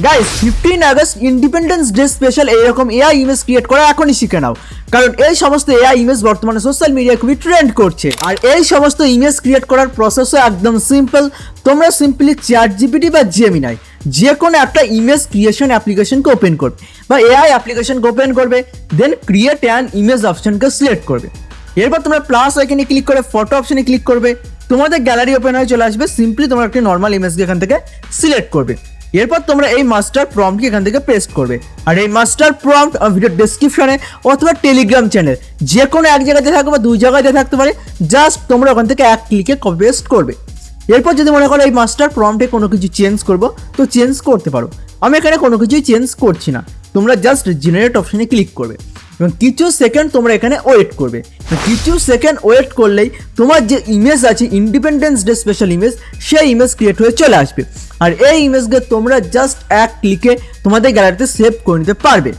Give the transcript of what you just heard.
Guys 15 August independence day special এইরকম AI image create করা এখনই শিখে নাও, কারণ এই সমস্ত এআই ইমেজ বর্তমানে সোশ্যাল মিডিয়ায় খুবই ট্রেন্ড করছে। আর এই সমস্ত ইমেজ ক্রিয়েট করার প্রসেসও একদম সিম্পল। তোমরা সিম্পলি ChatGPT বা Gemini যে কোনো একটা ইমেজ ক্রিয়েশন অ্যাপ্লিকেশনকে ওপেন করবে বা এআই অ্যাপ্লিকেশনকে ওপেন করবে, দেন ক্রিয়েট অ্যান ইমেজ অপশনকে সিলেক্ট করবে। এরপর তোমরা প্লাস আইকনে ক্লিক করে ফটো অপশনে ক্লিক করবে, তোমাদের গ্যালারি ওপেন হয়ে চলে আসবে। সিম্পলি তোমরা একটা নর্মাল ইমেজকে এখান থেকে সিলেক্ট করবে। এরপর তোমরা এই মাস্টার প্রম্পটকে এখান থেকে পেস্ট করবে। আর এই মাস্টার প্রম্পট ভিডিও ডেসক্রিপশনে অথবা টেলিগ্রাম চ্যানেল যে কোনো এক জায়গাতে থাকবে বা দুই জায়গাতে থাকতে পারে, জাস্ট তোমরা ওখান থেকে এক ক্লিকে কপি পেস্ট করবে। এরপর যদি মনে করো এই মাস্টার প্রম্পটে কোনো কিছু চেঞ্জ করবো তো চেঞ্জ করতে পারো। আমি এখানে কোনো কিছুই চেঞ্জ করছি না, তোমরা জাস্ট জেনারেট অপশনে ক্লিক করবে এবং কিছু সেকেন্ড তোমরা এখানে ওয়েট করবে। কিছু সেকেন্ড ওয়েট করলেই তোমার যে ইমেজ আছে ইন্ডিপেন্ডেন্স ডে স্পেশাল ইমেজ, সেই ইমেজ ক্রিয়েট হয়ে চলে আসবে। আর এই ইমেজকে তোমরা জাস্ট এক ক্লিকে তোমাদের গ্যালারিতে সেভ করে নিতে পারবে।